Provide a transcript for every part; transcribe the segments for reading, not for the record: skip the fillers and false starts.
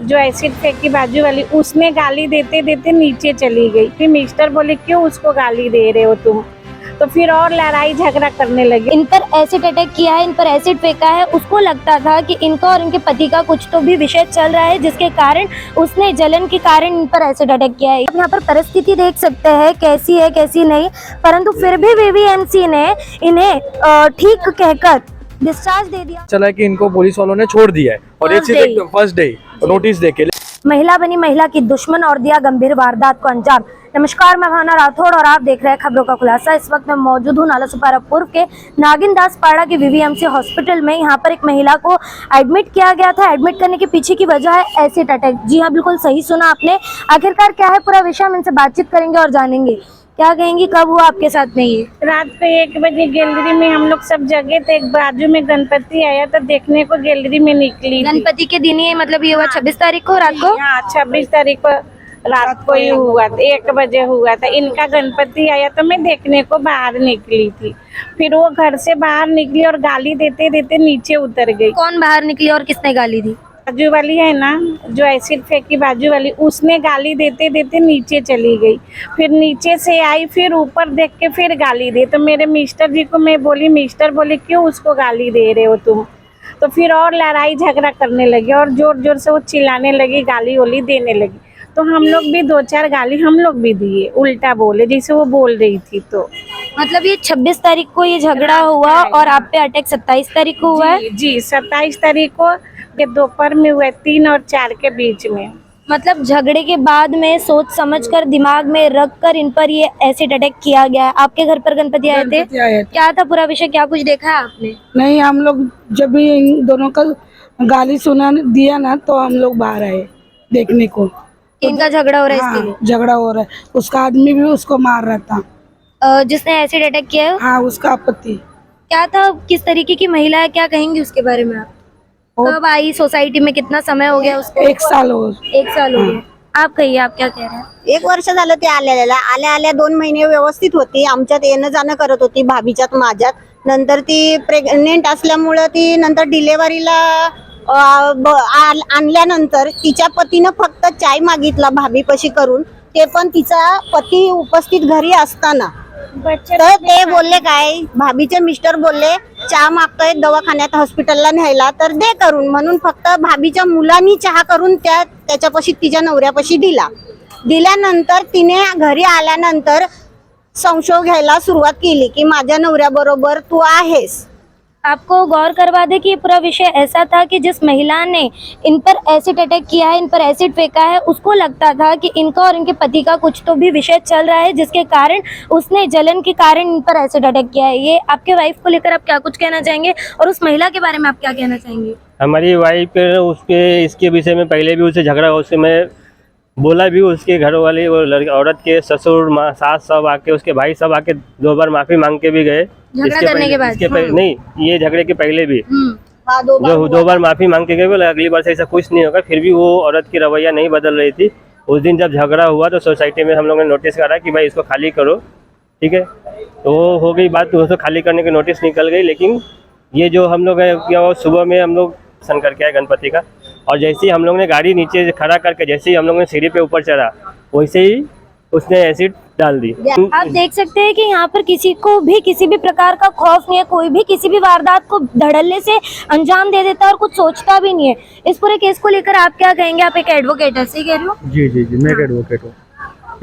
जो एसिड फेंकी बाजू वाली, उसने गाली देते देते नीचे चली गई। फिर मिस्टर बोले क्यों उसको गाली दे रहे हो तुम, तो फिर और लड़ाई झगड़ा करने लगे। इन पर एसिड अटैक किया है, इन पर एसिड फेंका है। उसको लगता था कि इनका और इनके पति का कुछ तो भी विषय चल रहा है, जिसके कारण उसने जलन के कारण इन पर एसिड अटैक किया है। अब यहाँ पर परिस्थिति देख सकते हैं कैसी है कैसी नहीं, परंतु फिर भी वीवीएमसी ने इन्हें ठीक कहकर डिस्चार्ज दे दिया। चला कि इनको पुलिस वालों ने छोड़ दिया है और एक फर्स्ट डे नोटिस देके। महिला बनी महिला की दुश्मन और दिया गंभीर वारदात को अंजाम। नमस्कार, मैं भावना राठौड़ और आप देख रहे हैं खबरों का खुलासा। इस वक्त मैं मौजूद हूँ नालासोपारा पूर्व के नागिन दास पाड़ा के वीवीएमसी हॉस्पिटल में। यहाँ पर एक महिला को एडमिट किया गया था। एडमिट करने के पीछे की वजह है एसिड अटैक। जी हाँ, बिल्कुल सही सुना आपने। आखिरकार क्या है पूरा विषय, हम इनसे बातचीत करेंगे और जानेंगे। क्या कहेंगी, कब हुआ आपके साथ में ये? रात को 1 बजे गैलरी में हम लोग सब जगह थे। एक बाजू में गणपति आया तो देखने को गैलरी में निकली। गणपति के दिन ही, मतलब ये हुआ 26 तारीख को रात को? हाँ, 26 तारीख को रात को ही हुआ था, 1 बजे हुआ था। इनका गणपति आया तो मैं देखने को बाहर निकली थी। फिर वो घर से बाहर निकली और गाली देते देते नीचे उतर गई। कौन बाहर निकली और किसने गाली दी? बाजू वाली है ना, जो एसिड फेंकी बाजू वाली, उसने गाली देते देते नीचे चली गई। फिर नीचे से आई, फिर ऊपर देख के फिर गाली दे। तो मेरे मिस्टर जी को मैं बोली, मिस्टर बोले क्यों उसको गाली दे रहे हो तुम, तो फिर और लड़ाई झगड़ा करने लगे और जोर जोर से वो चिल्लाने लगी, गाली वाली देने लगी। तो हम लोग भी 2-4 गाली हम लोग भी दिए, उल्टा बोले जैसे वो बोल रही थी। तो मतलब ये 26 तारीख को ये झगड़ा हुआ और आप पे अटैक 27 तारीख को हुआ है? जी 27 तारीख को दोपहर में हुआ, 3 और 4 के बीच में। मतलब झगड़े के बाद में सोच समझकर दिमाग में रख कर इन पर ये एसिड अटैक किया गया है। आपके घर पर गणपति आए थे? क्या था पूरा विषय, क्या कुछ देखा है आपने? नहीं, हम लोग जब भी इन दोनों का गाली सुना दिया ना, तो हम लोग बाहर आए देखने को। इनका झगड़ा हो रहा है? हाँ, इसके लिए झगड़ा हो रहा है। उसका आदमी भी उसको मार रहा था। जिसने एसिड अटैक किया है? हाँ, उसका पति। क्या था, किस तरीके की महिला है, क्या कहेंगी उसके बारे में आप? कब आई सोसाइटी में, कितना समय हो गया उसको? 1 साल हो। 1 साल हो गया। आप कहिए, आप क्या कह रहे हैं? 1 वर्ष झालं ते आल्या 2 महिने व्यवस्थित होती, आमच्यात येणं जाणं करत होती, भाभीच्यात माझ्यात. नंतर ती प्रेग्नेंट असल्यामुळं ती नंतर डिलेव्हरीला आणल्यानंतर तिच्या पतीनं फक्त चाय मागितला भाभीपाशी करून, ते पण तिचा पती उपस्थित घरी असताना. तर ते बोलले काय, भाभीचे मिस्टर बोलले चहा मागतोय दवाखान्यात हॉस्पिटलला न्यायला, तर दे करून, म्हणून फक्त भाभीच्या मुलांनी चहा करून त्याच्यापाशी तिच्या नवऱ्यापाशी दिल्यानंतर तिने घरी आल्यानंतर संशय घ्यायला सुरुवात केली की माझ्या नवऱ्याबरोबर तू आहेस। आपको गौर करवा दे कि ये पूरा विषय ऐसा था कि जिस महिला ने इन पर एसिड अटैक किया है, इन पर एसिड फेंका है, उसको लगता था कि इनका और इनके पति का कुछ तो भी विषय चल रहा है, जिसके कारण उसने जलन के कारण इन पर एसिड अटैक किया है। ये आपके वाइफ को लेकर आप क्या कुछ कहना चाहेंगे और उस महिला के बारे में आप क्या कहना चाहेंगे? हमारी वाइफ उसके इसके विषय में पहले भी उससे झगड़ा, उससे मैं बोला भी, उसके घर वाले वो औरत के ससुर सास सब आके, उसके भाई सब आके 2 बार माफी मांग के भी गए। झगड़ा करने के बाद? नहीं, ये झगड़े के पहले भी हाँ, 2 बार माफी मांग के गए। बोले अगली बार से ऐसा कुछ नहीं होगा। फिर भी वो औरत की रवैया नहीं बदल रही थी। उस दिन जब झगड़ा हुआ तो सोसाइटी में हम लोगों ने नोटिस करा कि भाई इसको खाली करो, ठीक है। तो हो गई बात, तो उसको खाली करने की नोटिस निकल गई। लेकिन ये जो हम लोग क्या हुआ, सुबह में हम लोग दर्शन करके आए गणपति का, और जैसे ही हम लोग ने गाड़ी नीचे खड़ा करके जैसे ही हम लोग ने सीढ़ी पे ऊपर चढ़ा, वैसे ही उसने एसिड डाल दी। आप देख सकते हैं कि यहाँ पर किसी को भी किसी भी प्रकार का खौफ नहीं है। कोई भी किसी भी वारदात को धड़ल्ले से अंजाम दे देता है और कुछ सोचता भी नहीं है। इस पूरे केस को लेकर आप क्या कहेंगे? आप एक एडवोकेट है, सही कह रहे हो? जी जी जी, मैं एक एडवोकेट हूँ।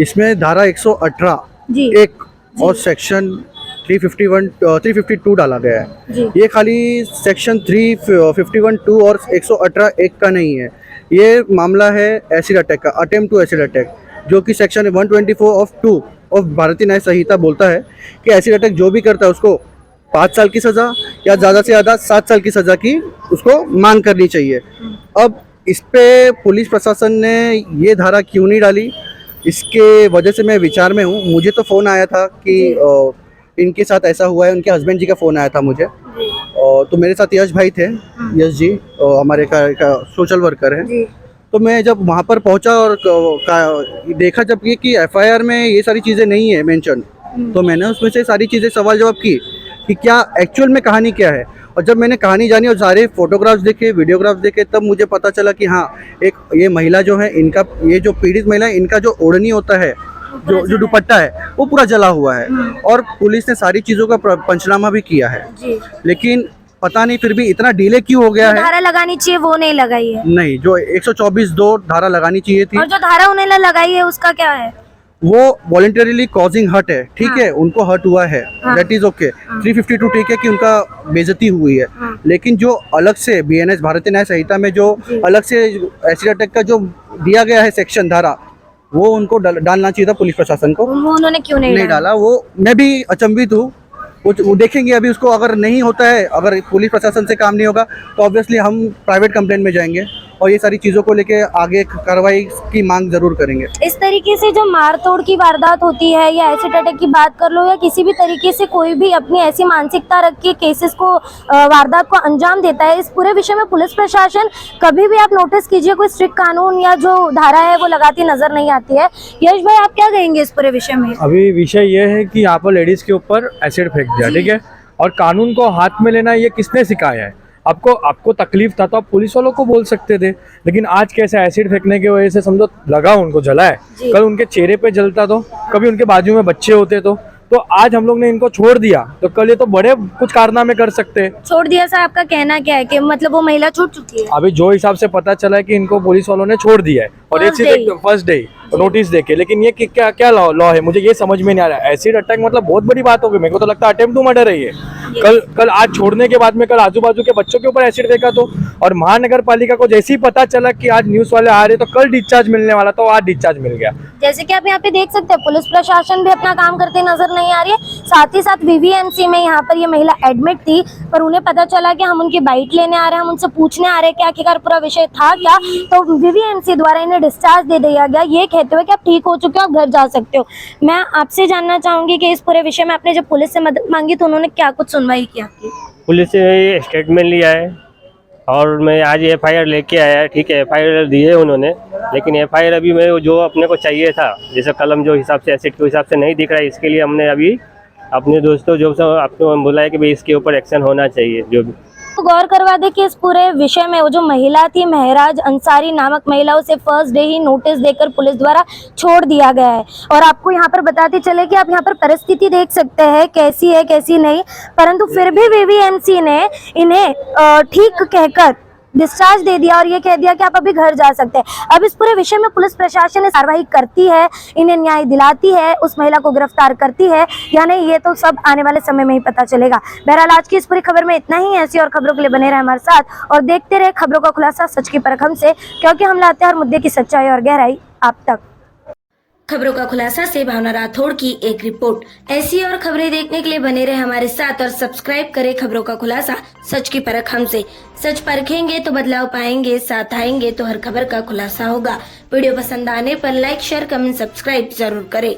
इसमें धारा 118 जी एक और सेक्शन 352 डाला गया है। जी। ये खाली सेक्शन 351(2) और 118 एक का नहीं है। ये मामला है एसिड अटैक का, अटेम्प्ट टू एसिड अटैक, जो कि सेक्शन 124(2) ऑफ भारतीय न्याय संहिता बोलता है कि एसिड अटैक जो भी करता है उसको 5 साल की सज़ा या ज़्यादा से ज़्यादा 7 साल की सज़ा की उसको मांग करनी चाहिए। अब इस पे पुलिस प्रशासन ने ये धारा क्यों नहीं डाली, इसके वजह से मैं विचार में हूँ। मुझे तो फ़ोन आया था कि इनके साथ ऐसा हुआ है, उनके हस्बैंड जी का फ़ोन आया था मुझे। तो मेरे साथ यश भाई थे, यश जी हमारे का सोशल वर्कर हैं। तो मैं जब वहाँ पर पहुँचा और देखा जब ये कि एफआईआर में ये सारी चीज़ें नहीं है मेंशन, तो मैंने उसमें से सारी चीज़ें सवाल जवाब की कि क्या एक्चुअल में कहानी क्या है। और जब मैंने कहानी जानी और सारे फोटोग्राफ्स देखे, वीडियोग्राफ्स देखे, तब मुझे पता चला कि हाँ, एक ये महिला जो है, इनका ये जो पीड़ित महिला है, इनका जो ओढ़नी होता है, जो दुपट्टा है, वो पूरा जला हुआ है। और पुलिस ने सारी चीज़ों का पंचनामा भी किया है, लेकिन पता नहीं फिर भी इतना डिले क्यों हो गया है। धारा लगानी चाहिए वो नहीं लगाई है। नहीं, जो 124(2) धारा लगानी चाहिए थी, और जो धारा उन्होंने लगाई है उसका क्या है? वो वॉलंटरीली कॉजिंग हर्ट है, ठीक है, उनको हर्ट हुआ है, दैट इज ओके। 352 ठीक है कि उनका बेइज्जती हुई है, लेकिन जो अलग से BNS भारतीय न्याय संहिता में जो अलग से एसिड अटैक का जो दिया गया है सेक्शन धारा, वो उनको डालना चाहिए था पुलिस प्रशासन को। वो उन्होंने क्यों नहीं डाला? वो मैं भी अचंभित हूँ। वो देखेंगे अभी उसको, अगर नहीं होता है, अगर पुलिस प्रशासन से काम नहीं होगा तो ऑब्वियसली हम प्राइवेट कंप्लेंट में जाएंगे और ये सारी चीज़ों को लेके आगे कार्रवाई की मांग जरूर करेंगे। इस तरीके से जो मार तोड़ की वारदात होती है या एसिड अटैक की बात कर लो या किसी भी तरीके से कोई भी अपनी ऐसी मानसिकता रख के केसेस को वारदात को अंजाम देता है, इस पूरे विषय में पुलिस प्रशासन कभी भी आप नोटिस कीजिए कोई स्ट्रिक्ट कानून या जो धारा है वो लगाती नजर नहीं आती है। यश भाई, आप क्या कहेंगे इस पूरे विषय में? अभी विषय ये है कि यहाँ पर लेडीज के ऊपर एसिड फेंक दिया, ठीक है, और कानून को हाथ में लेना ये किसने सिखाया है? आपको तकलीफ था तो आप पुलिस वालों को बोल सकते थे, लेकिन आज कैसे एसिड फेंकने की वजह से समझो लगा उनको जला है, कल उनके चेहरे पे जलता तो, कभी उनके बाजू में बच्चे होते तो आज हम लोग ने इनको छोड़ दिया तो कल ये तो बड़े कुछ कारनामे कर सकते हैं। छोड़ दिया सर, आपका कहना क्या है कि मतलब वो महिला छूट चुकी है? अभी जो हिसाब से पता चला है कि इनको पुलिस वालों ने छोड़ दिया है और ये सीधे फर्स्ट डे नोटिस देके, लेकिन ये क्या क्या लॉ है मुझे ये समझ में नहीं आ रहा है। एसिड अटैक मतलब बहुत बड़ी बात हो गई, मेरे को तो लगता है अटेम्प्ट टू मर्डर है ये। कल आज छोड़ने के बाद में कल आजू बाजू के बच्चों के ऊपर एसिड फेंका तो, और महानगर पालिका को जैसे ही पता चला कि आज न्यूज वाले आ रहे तो कल डिस्चार्ज मिलने वाला तो आज डिस्चार्ज मिल गया। जैसे कि आप यहाँ पे देख सकते हैं पुलिस प्रशासन भी अपना काम करते नजर नहीं आ रही है। साथ ही साथ VVMC में यहाँ पर ये महिला एडमिट थी, पर उन्हें पता चला कि हम उनकी बाइट लेने आ रहे हैं, हम उनसे पूछने आ रहे हैं कि आखिरकार पूरा विषय था क्या, तो VVMC द्वारा इन्हें डिस्चार्ज दे दिया गया ये कहते हुए कि आप ठीक हो चुके हो, आप घर जा सकते हो। मैं आपसे जानना चाहूंगी कि इस पूरे विषय में आपने जब पुलिस से मदद मांगी तो उन्होंने क्या कुछ सुनवाई की आपकी? पुलिस से स्टेटमेंट लिया है और मैं आज FIR लेके आया, ठीक है, FIR दी है उन्होंने, लेकिन FIR अभी मैं जो अपने को चाहिए था, जैसे कलम जो हिसाब से एसिड के हिसाब से नहीं दिख रहा है, इसके लिए हमने अभी अपने दोस्तों जो सब आपको बोला है कि भाई इसके ऊपर एक्शन होना चाहिए। जो भी तो गौर करवा दे कि इस पूरे विषय में वो जो महिला थी महराज अंसारी नामक महिला, उसे फर्स्ट डे ही नोटिस देकर पुलिस द्वारा छोड़ दिया गया है। और आपको यहाँ पर बताते चले कि आप यहाँ पर परिस्थिति देख सकते हैं कैसी है कैसी नहीं, परंतु फिर भी VVMC ने इन्हें ठीक कहकर डिस्चार्ज दे दिया और ये कह दिया कि आप अभी घर जा सकते हैं। अब इस पूरे विषय में पुलिस प्रशासन कार्रवाई करती है, इन्हें न्याय दिलाती है, उस महिला को गिरफ्तार करती है या नहीं, ये तो सब आने वाले समय में ही पता चलेगा। बहरहाल आज की इस पूरी खबर में इतना ही। ऐसी और खबरों के लिए बने रहे हमारे साथ और देखते रहे खबरों का खुलासा सच की परख हमसे, क्योंकि हम लाते हैं हर मुद्दे की सच्चाई और गहराई आप तक। खबरों का खुलासा से भावना राठौड़ की एक रिपोर्ट। ऐसी और खबरें देखने के लिए बने रहे हमारे साथ और सब्सक्राइब करें खबरों का खुलासा सच की परख हमसे। सच परखेंगे तो बदलाव पाएंगे, साथ आएंगे तो हर खबर का खुलासा होगा। वीडियो पसंद आने पर लाइक शेयर कमेंट सब्सक्राइब जरूर करें।